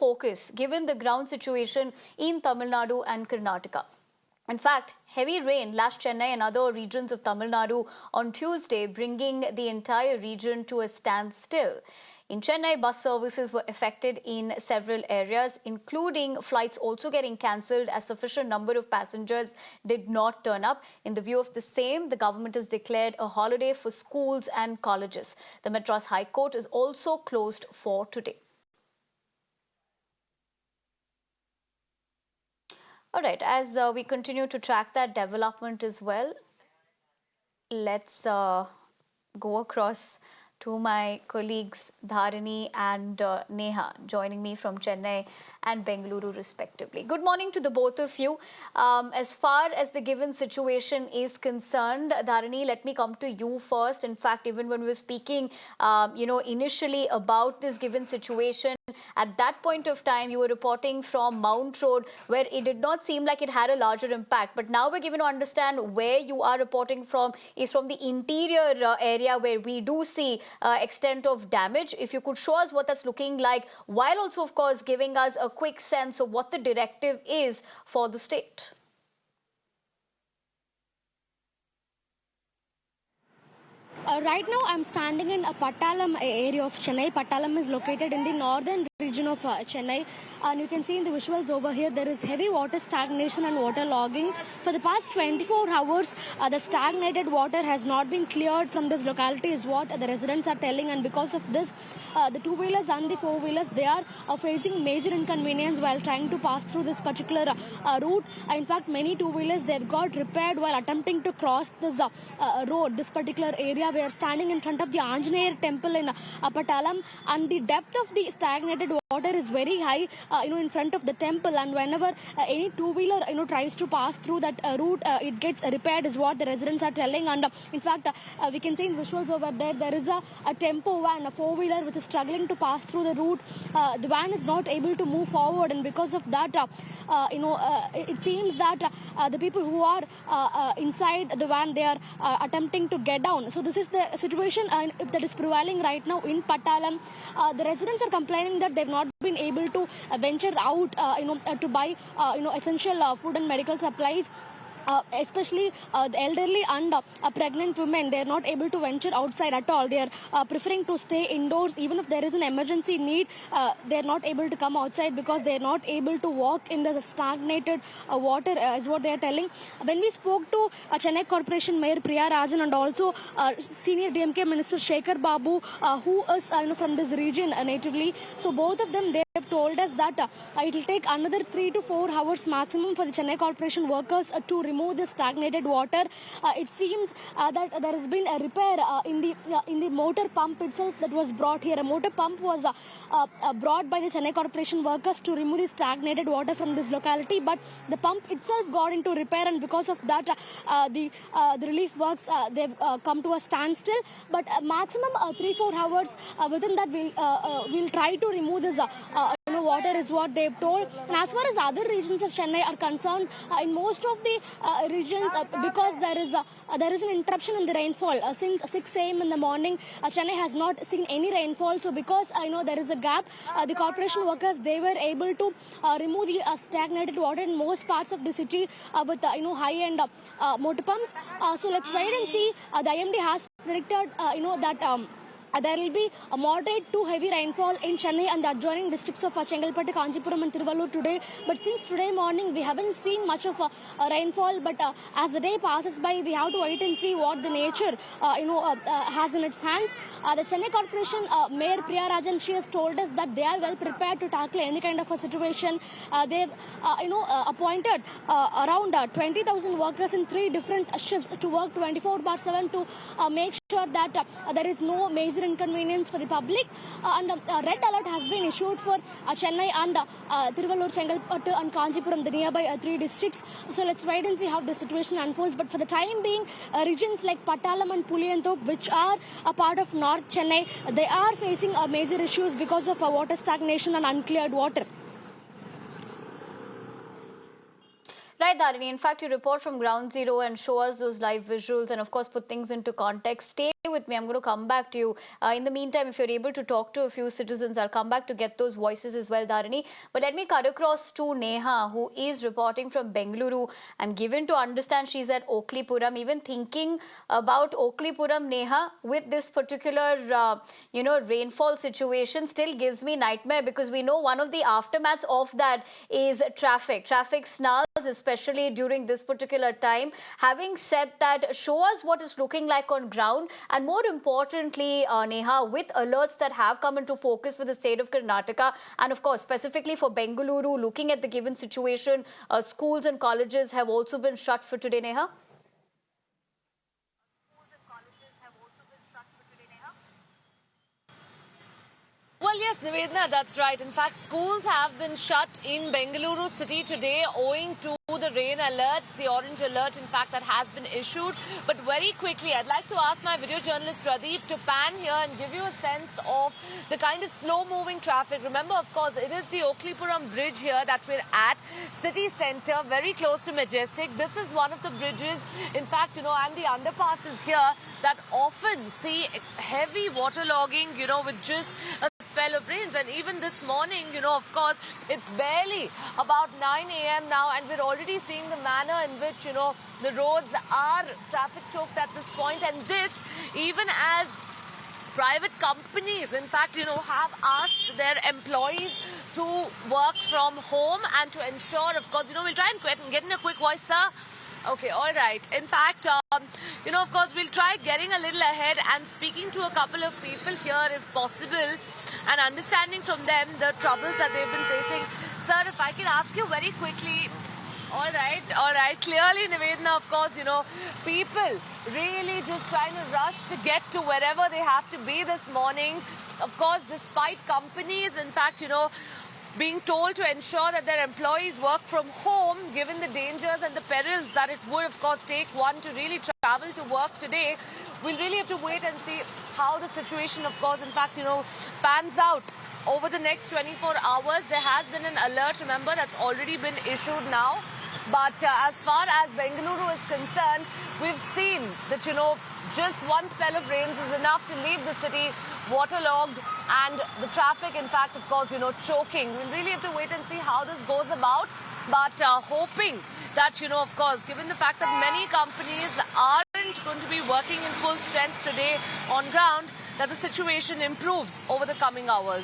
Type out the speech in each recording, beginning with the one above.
focus given the ground situation in Tamil Nadu and Karnataka. In fact, heavy rain lashed Chennai and other regions of Tamil Nadu on Tuesday, bringing the entire region to a standstill. In Chennai, bus services were affected in several areas, including flights also getting cancelled as sufficient number of passengers did not turn up. In the view of the same, the government has declared a holiday for schools and colleges. The Madras High Court is also closed for today. All right, as we continue to track that development as well, let's go across to my colleagues Dharini and Neha joining me from Chennai and Bengaluru respectively. Good morning to the both of you. As far as the given situation is concerned, Dharini, let me come to you first. In fact, even when we were speaking, initially about this given situation, at that point of time, you were reporting from Mount Road, where it did not seem like it had a larger impact. But now we're given to understand where you are reporting from is from the interior area where we do see extent of damage. If you could show us what that's looking like, while also, of course, giving us a quick sense of what the directive is for the state. Right now, I'm standing in a Pattalam area of Chennai. Pattalam is located in the northern region of Chennai, and you can see in the visuals over here there is heavy water stagnation and water logging. For the past 24 hours, the stagnated water has not been cleared from this locality is what the residents are telling, and because of this, the two-wheelers and the four-wheelers, they are facing major inconvenience while trying to pass through this particular route. In fact, many two-wheelers, they got repaired while attempting to cross this road, this particular area. We are standing in front of the Anjaneya temple in Pattalam, and the depth of the stagnated water is very high, in front of the temple. And whenever any two-wheeler, tries to pass through that route, it gets repaired, is what the residents are telling. And in fact, we can see in visuals over there, there is a tempo van, a four-wheeler, which is struggling to pass through the route. The van is not able to move forward, and because of that, it seems that the people who are inside the van, they are attempting to get down. So this is the situation that is prevailing right now in Pattalam. The residents are complaining that they've not been able to venture out, to buy, essential food and medical supplies. Especially the elderly and pregnant women, they are not able to venture outside at all. They are preferring to stay indoors. Even if there is an emergency need, they are not able to come outside because they are not able to walk in the stagnated water, is what they are telling. When we spoke to Chennai Corporation Mayor Priya Rajan and also Senior DMK Minister Shekhar Babu, who is from this region natively, so both of them, they have told us that it will take another 3 to 4 hours maximum for the Chennai Corporation workers to remove the stagnated water. It seems that there has been a repair in the motor pump itself that was brought here. A motor pump was brought by the Chennai Corporation workers to remove the stagnated water from this locality, but the pump itself got into repair, and because of that, the relief works, they've come to a standstill. But maximum 3-4 hours, within that we'll try to remove this water, is what they've told. And as far as other regions of Chennai are concerned, in most of the regions, because there is an interruption in the rainfall since 6 a.m. in the morning, Chennai has not seen any rainfall. So because there is a gap, the corporation workers, they were able to remove the stagnated water in most parts of the city with high-end motor pumps. So let's wait and see. The IMD has predicted that there will be a moderate to heavy rainfall in Chennai and the adjoining districts of Chengalpattu, Kanchipuram and Tiruvallur today. But since today morning, we haven't seen much of a rainfall. But as the day passes by, we have to wait and see what the nature, has in its hands. The Chennai Corporation Mayor Priya Rajan, she has told us that they are well prepared to tackle any kind of a situation. They've, appointed around 20,000 workers in 3 different shifts to work 24/7 to make sure that there is no major inconvenience for the public, and a red alert has been issued for Chennai and Tiruvallur, Chengalpattu and Kanchipuram, the nearby 3 districts. So let's wait and see how the situation unfolds. But for the time being, regions like Pattalam and Puliyanthop, which are a part of North Chennai, they are facing major issues because of water stagnation and uncleared water. Right, Dharini. In fact, you report from ground zero and show us those live visuals and, of course, put things into context. Stay with me. I'm going to come back to you. In the meantime, if you're able to talk to a few citizens, I'll come back to get those voices as well, Dharini. But let me cut across to Neha, who is reporting from Bengaluru. I'm given to understand she's at Oklipuram. Even thinking about Oklipuram, Neha, with this particular, rainfall situation still gives me nightmare, because we know one of the aftermaths of that is traffic snarls, especially during this particular time. Having said that, show us what it's looking like on ground, and more importantly, Neha, with alerts that have come into focus for the state of Karnataka, and of course specifically for Bengaluru, looking at the given situation, schools and colleges have also been shut for today, Neha. Well, yes, Nivedna, that's right. In fact, schools have been shut in Bengaluru city today owing to the rain alerts, the orange alert, in fact, that has been issued. But very quickly, I'd like to ask my video journalist Pradeep to pan here and give you a sense of the kind of slow-moving traffic. Remember, of course, it is the Oklipuram bridge here that we're at, city centre, very close to Majestic. This is one of the bridges, in fact, and the underpasses here that often see heavy waterlogging, with just a spell of rains. And even this morning, of course, it's barely about 9 a.m. now, and we're already seeing the manner in which, the roads are traffic choked at this point. And this, even as private companies, in fact, have asked their employees to work from home and to ensure, of course, we'll try and get in a quick voice, sir. Okay, all right. In fact, of course, we'll try getting a little ahead and speaking to a couple of people here if possible and understanding from them the troubles that they've been facing. Sir, if I can ask you very quickly. All right. Clearly, Nivedna, of course, people really just trying to rush to get to wherever they have to be this morning. Of course, despite companies, in fact, being told to ensure that their employees work from home, given the dangers and the perils that it would, of course, take one to really travel to work today. We'll really have to wait and see how the situation, of course, in fact, pans out over the next 24 hours. There has been an alert, remember, that's already been issued now. But as far as Bengaluru is concerned, we've seen that, just one spell of rains is enough to leave the city waterlogged, and the traffic, in fact, of course, choking. We'll really have to wait and see how this goes about. But hoping that, of course, given the fact that many companies aren't going to be working in full strength today on ground, that the situation improves over the coming hours.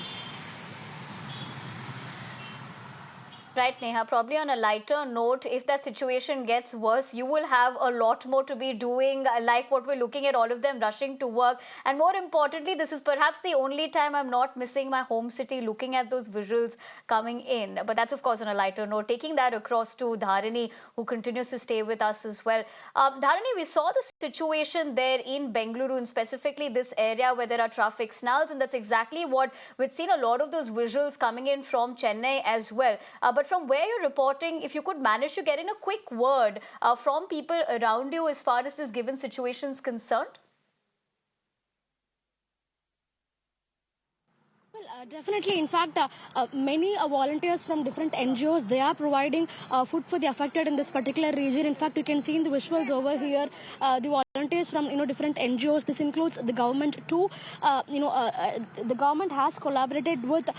Right, Neha. Probably on a lighter note, if that situation gets worse, you will have a lot more to be doing, like what we're looking at, all of them rushing to work. And more importantly, this is perhaps the only time I'm not missing my home city, looking at those visuals coming in. But that's, of course, on a lighter note. Taking that across to Dharini, who continues to stay with us as well. Dharini, we saw the situation there in Bengaluru, and specifically this area where there are traffic snarls, and that's exactly what we've seen, a lot of those visuals coming in from Chennai as well. But from where you're reporting, if you could manage to get in a quick word from people around you as far as this given situation is concerned. Definitely. In fact, many volunteers from different NGOs, they are providing food for the affected in this particular region. In fact, you can see in the visuals over here, the volunteers from different NGOs. This includes the government too. The government has collaborated with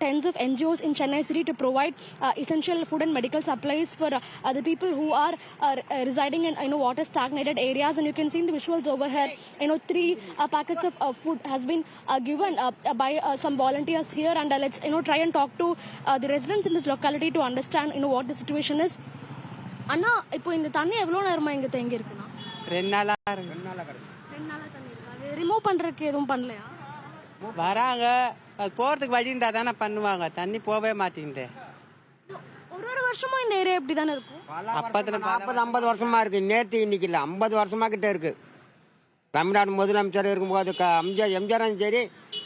tens of NGOs in Chennai city to provide essential food and medical supplies for the people who are residing in water stagnated areas. And you can see in the visuals over here, 3 packets of food has been given by some volunteers here, and let's try and talk to the residents in this locality to understand what the situation is. அண்ணா, இப்போ இந்த தண்ணி எவ்வளவு நேரமா இங்க தேங்கி இருக்குனா? 2 நாளா தண்ணி இருக்கு. அது ரிமூவ் பண்றதுக்கு எதுவும் பண்ணலையா? வராங்க, அது போறதுக்கு வழி இருந்தா தானே பண்ணுவாங்க. தண்ணி போவே மாட்டேங்குது. ஒரு வருஷமா இந்த ஏரியா இப்படி தானே இருக்கும்? அப்பத்துல 40-50 வருஷமா இருக்கு. நேத்து இன்னைக்கு இல்ல, 50 வருஷமா கிட்ட இருக்கு. தமிழ்நாடு முதலமைச்சர் இருக்கும்போது எம்ஜிஆரும் சரி,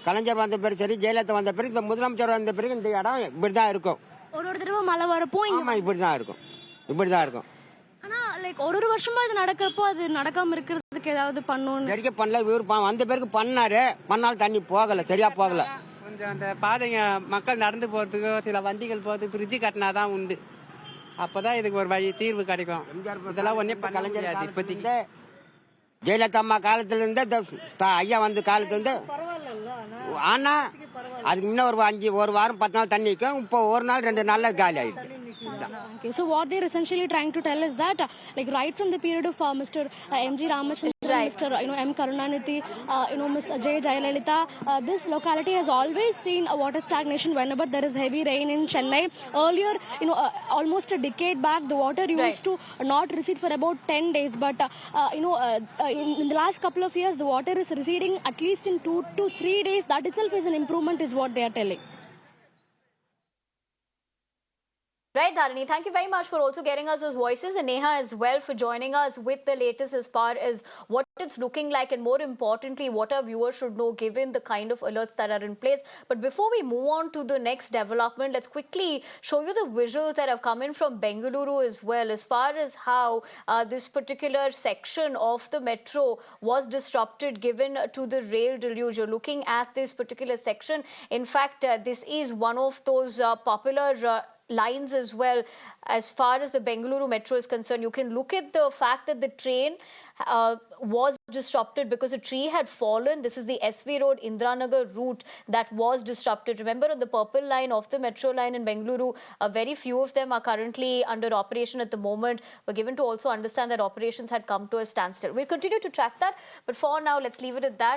கலைஞர் வந்த பிறகு சரி, ஜெயலலிதா வந்த பிறகு, இந்த முதலமைச்சர் வந்த பிறகு இந்த இடம் இப்படிதான் இருக்கும். ஒரு தடவை மழை வரப்போ இப்படிதான் இருக்கும். ஆனா ஒரு வருஷமா இது நடக்கிறப்போ அது நடக்காம இருக்கிறதுக்கு ஏதாவது பண்ணணும். சரிக்க பண்ணல, இவர் வந்த பிறகு பண்ணாலும் தண்ணி போகல, சரியா போகல. கொஞ்சம் அந்த பாதைங்க மக்கள் நடந்து போறதுக்கு, சில வண்டிகள் போறதுக்கு பிரிட்ஜ் கட்டினாதான் உண்டு. அப்பதான் இதுக்கு ஒரு வழி தீர்வு கிடைக்கும். இதெல்லாம் ஒன்னே பண்ண முடியாது இப்போதைக்கு. ஜெயலலிதா அம்மா காலத்துலேருந்து ஐயா வந்து காலத்துலேருந்து ஆனா அதுக்கு முன்ன ஒரு வாரம் 10 நாள் தண்ணி நிற்கும். இப்போ ஒரு நாள் 2 நாள்ல காலி ஆயிடுது. Okay, so what they're essentially trying to tell is that, like right from the period of Mr. M.G. Ramachandran, Right. Mr. M. Karunanidhi, Ms. J. Jayalalitha, this locality has always seen a water stagnation whenever there is heavy rain in Chennai. Earlier, almost a decade back, the water used to not recede for about 10 days, but in the last couple of years, the water is receding at least in 2 to 3 days. That itself is an improvement, is what they are telling. Right, Dharini, thank you very much for also getting us those voices, and Neha as well for joining us with the latest as far as what it's looking like, and more importantly, what our viewers should know given the kind of alerts that are in place. But before we move on to the next development, let's quickly show you the visuals that have come in from Bengaluru as well, as far as how this particular section of the metro was disrupted given to the rail deluge. You're looking at this particular section. In fact, this is one of those popular lines as well as far as the Bengaluru metro is concerned. You can look at the fact that the train was disrupted because a tree had fallen. This is the SV Road Indranagar route that was disrupted. Remember, on the purple line of the metro line in Bengaluru, very few of them are currently under operation at the moment. We're given to also understand that operations had come to a standstill. We'll continue to track that, but for now, let's leave it at that.